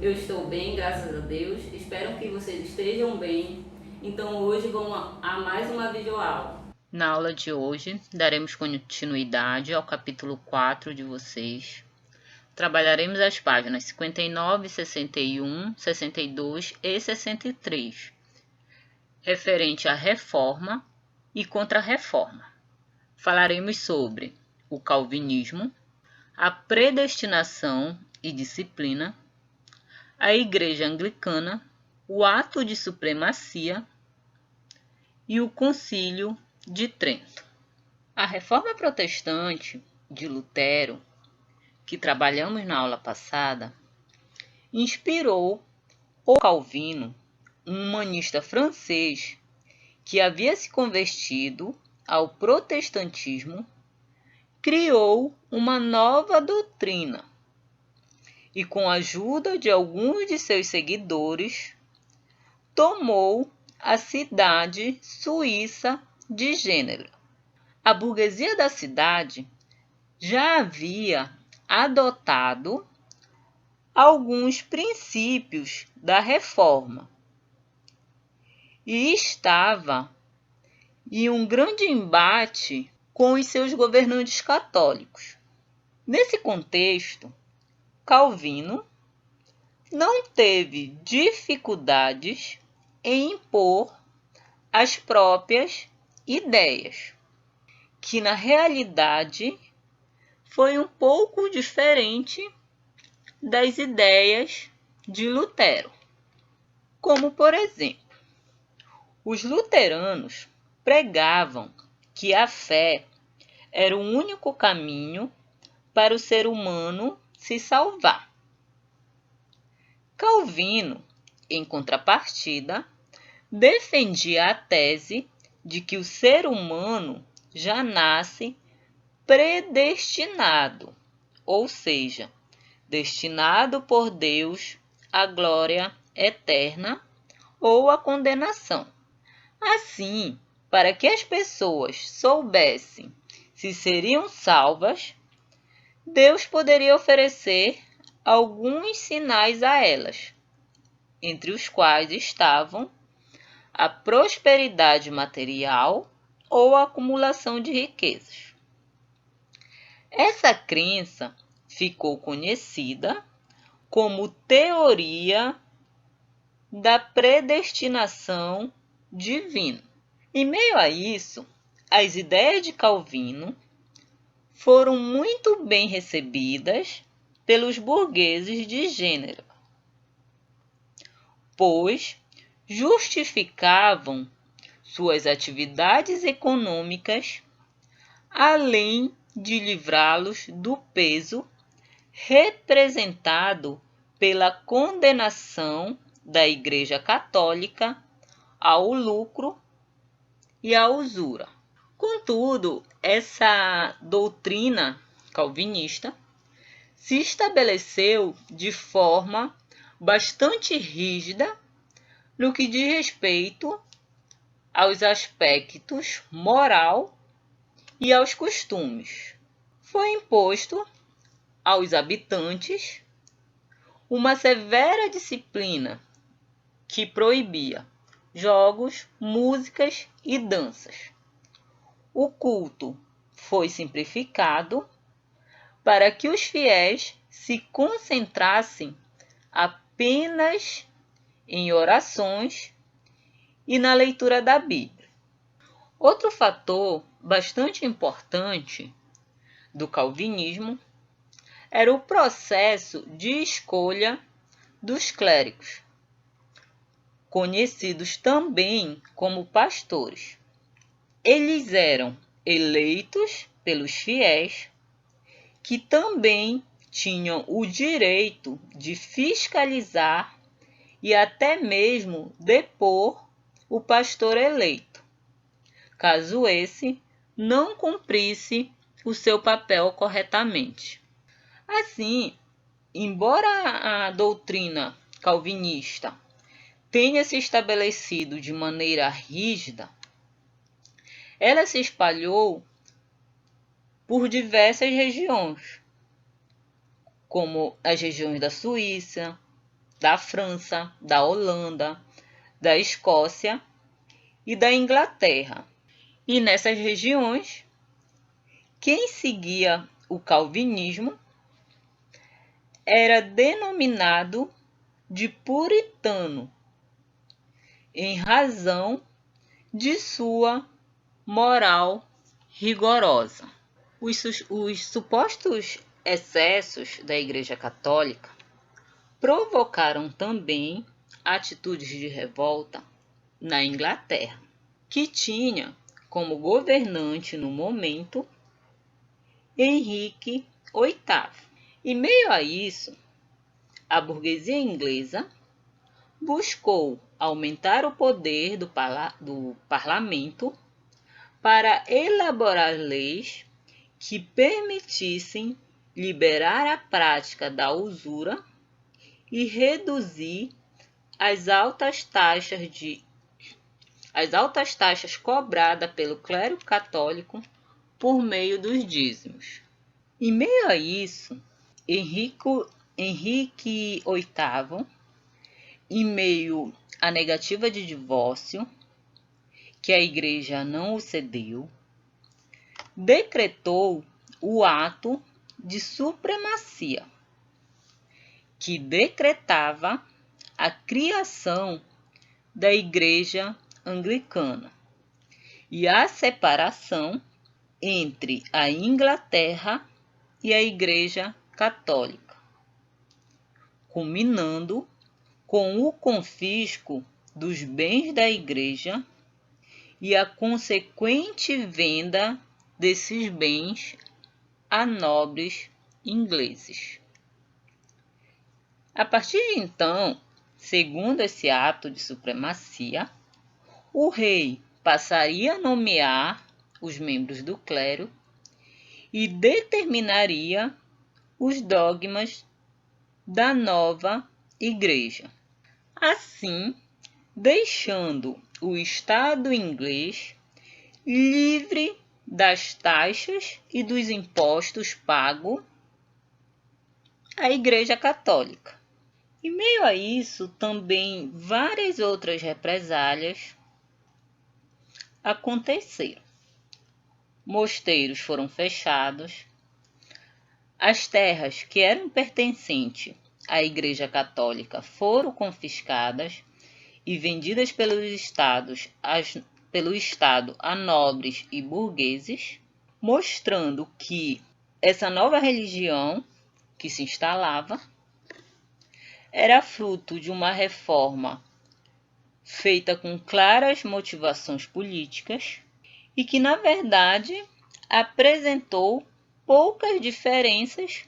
Eu estou bem, graças a Deus. Espero que vocês estejam bem. Então hoje vamos a mais uma videoaula. Na aula de hoje, daremos continuidade ao capítulo 4 de vocês. Trabalharemos as páginas 59, 61, 62 e 63, referente à reforma e contra-reforma. Falaremos sobre o calvinismo, a predestinação e disciplina, a Igreja Anglicana, o ato de supremacia e o Concílio de Trento. A Reforma Protestante de Lutero, que trabalhamos na aula passada, inspirou o Calvino, um humanista francês que havia se convertido ao protestantismo, criou uma nova doutrina e, com a ajuda de alguns de seus seguidores, tomou a cidade suíça de Gênova. A burguesia da cidade já havia adotado alguns princípios da reforma e estava em um grande embate com os seus governantes católicos. Nesse contexto, Calvino não teve dificuldades em impor as próprias ideias, que na realidade foi um pouco diferente das ideias de Lutero. Como, por exemplo, os luteranos pregavam que a fé era o único caminho para o ser humano se salvar. Calvino, em contrapartida, defendia a tese de que o ser humano já nasce predestinado, ou seja, destinado por Deus à glória eterna ou à condenação. Assim, para que as pessoas soubessem se seriam salvas, Deus poderia oferecer alguns sinais a elas, entre os quais estavam a prosperidade material ou a acumulação de riquezas. Essa crença ficou conhecida como teoria da predestinação divina. Em meio a isso, as ideias de Calvino foram muito bem recebidas pelos burgueses de Gênova, pois justificavam suas atividades econômicas, além de livrá-los do peso representado pela condenação da Igreja Católica ao lucro e à usura. Contudo, essa doutrina calvinista se estabeleceu de forma bastante rígida no que diz respeito aos aspectos moral e aos costumes. Foi imposto aos habitantes uma severa disciplina que proibia jogos, músicas e danças. O culto foi simplificado para que os fiéis se concentrassem apenas em orações e na leitura da Bíblia. Outro fator bastante importante do calvinismo era o processo de escolha dos clérigos, conhecidos também como pastores. Eles eram eleitos pelos fiéis, que também tinham o direito de fiscalizar e até mesmo depor o pastor eleito, caso esse não cumprisse o seu papel corretamente. Assim, embora a doutrina calvinista tenha se estabelecido de maneira rígida, ela se espalhou por diversas regiões, como as regiões da Suíça, da França, da Holanda, da Escócia e da Inglaterra. E nessas regiões, quem seguia o calvinismo era denominado de puritano, em razão de sua moral rigorosa. Os supostos excessos da Igreja Católica provocaram também atitudes de revolta na Inglaterra, que tinha como governante no momento Henrique VIII. Em meio a isso, a burguesia inglesa buscou aumentar o poder do parlamento para elaborar leis que permitissem liberar a prática da usura e reduzir as altas taxas cobradas pelo clero católico por meio dos dízimos. Em meio a isso, Henrique VIII, em meio à negativa de divórcio, que a Igreja não o cedeu, decretou o ato de supremacia, que decretava a criação da Igreja Anglicana e a separação entre a Inglaterra e a Igreja Católica, culminando com o confisco dos bens da Igreja e a consequente venda desses bens a nobres ingleses. A partir de então, segundo esse ato de supremacia, o rei passaria a nomear os membros do clero e determinaria os dogmas da nova igreja, assim deixando o Estado inglês livre das taxas e dos impostos pagos à Igreja Católica. Em meio a isso, também várias outras represálias aconteceram. Mosteiros foram fechados, as terras que eram pertencentes à Igreja Católica foram confiscadas e vendidas pelo Estado a nobres e burgueses, mostrando que essa nova religião que se instalava era fruto de uma reforma feita com claras motivações políticas e que, na verdade, apresentou poucas diferenças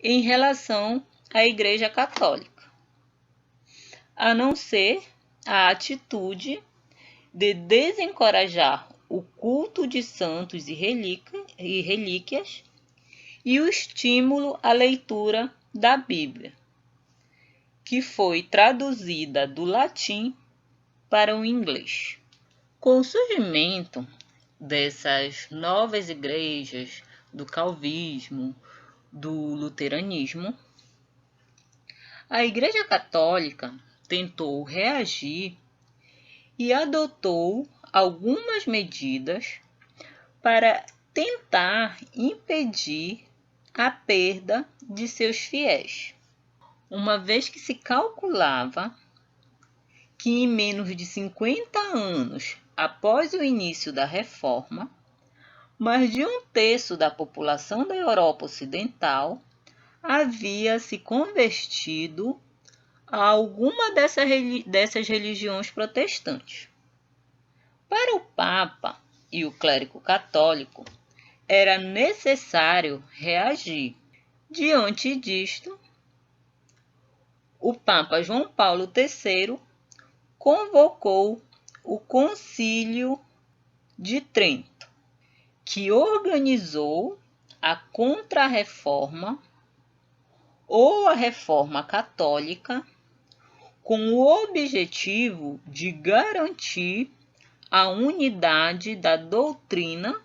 em relação à Igreja Católica, a não ser a atitude de desencorajar o culto de santos e relíquias e o estímulo à leitura da Bíblia, que foi traduzida do latim para o inglês. Com o surgimento dessas novas igrejas, do calvinismo, do luteranismo, a Igreja Católica tentou reagir e adotou algumas medidas para tentar impedir a perda de seus fiéis, uma vez que se calculava que em menos de 50 anos após o início da reforma, mais de 1/3 da população da Europa Ocidental havia se convertido a alguma dessas religiões protestantes. Para o Papa e o clérigo católico, era necessário reagir. Diante disto, o Papa João Paulo III convocou o Concílio de Trento, que organizou a Contra-Reforma ou a Reforma Católica com o objetivo de garantir a unidade da doutrina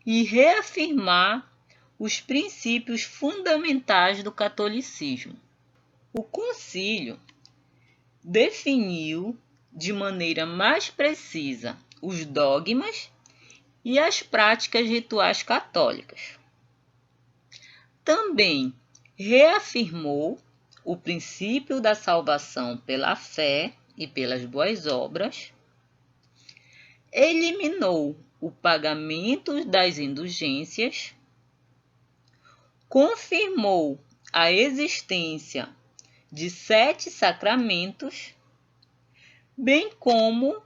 e reafirmar os princípios fundamentais do catolicismo. O concílio definiu de maneira mais precisa os dogmas e as práticas rituais católicas. Também reafirmou o princípio da salvação pela fé e pelas boas obras, eliminou o pagamento das indulgências, confirmou a existência de 7 sacramentos, bem como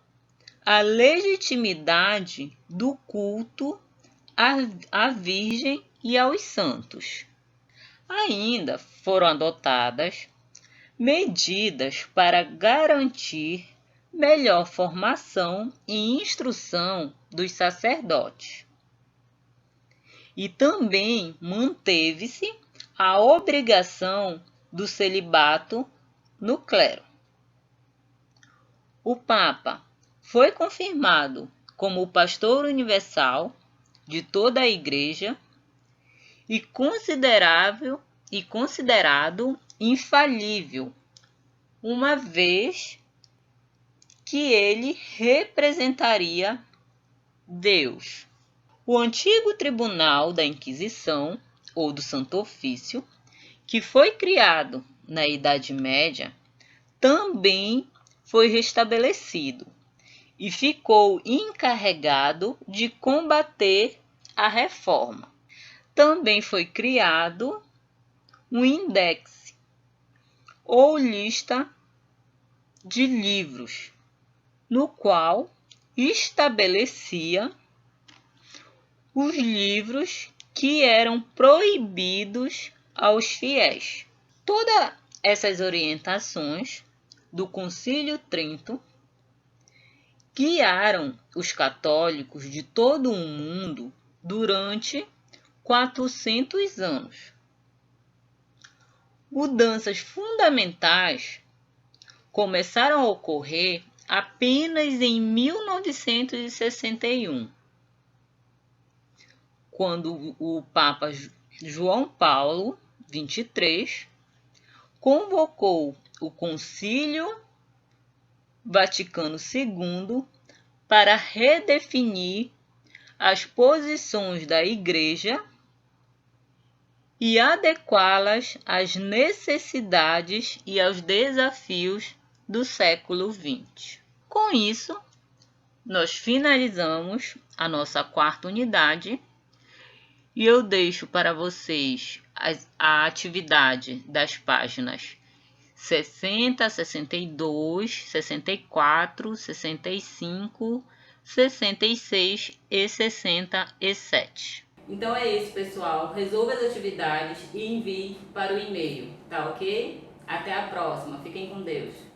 a legitimidade do culto à Virgem e aos santos. Ainda foram adotadas medidas para garantir melhor formação e instrução dos sacerdotes. E também manteve-se a obrigação do celibato no clero. O Papa foi confirmado como o pastor universal de toda a Igreja e considerado infalível, uma vez que ele representaria Deus. O antigo Tribunal da Inquisição, ou do Santo Ofício, que foi criado na Idade Média, também foi restabelecido e ficou encarregado de combater a reforma. Também foi criado um índex ou lista de livros, no qual estabelecia os livros que eram proibidos aos fiéis. Todas essas orientações do Concílio Trento guiaram os católicos de todo o mundo durante 400 anos. Mudanças fundamentais começaram a ocorrer apenas em 1961, quando o Papa João Paulo XXIII convocou o Concílio Vaticano II para redefinir as posições da Igreja e adequá-las às necessidades e aos desafios do século XX. Com isso, nós finalizamos a nossa 4ª unidade e eu deixo para vocês a atividade das páginas 60, 62, 64, 65, 66 e 67. Então é isso, pessoal. Resolva as atividades e envie para o e-mail, tá ok? Até a próxima. Fiquem com Deus.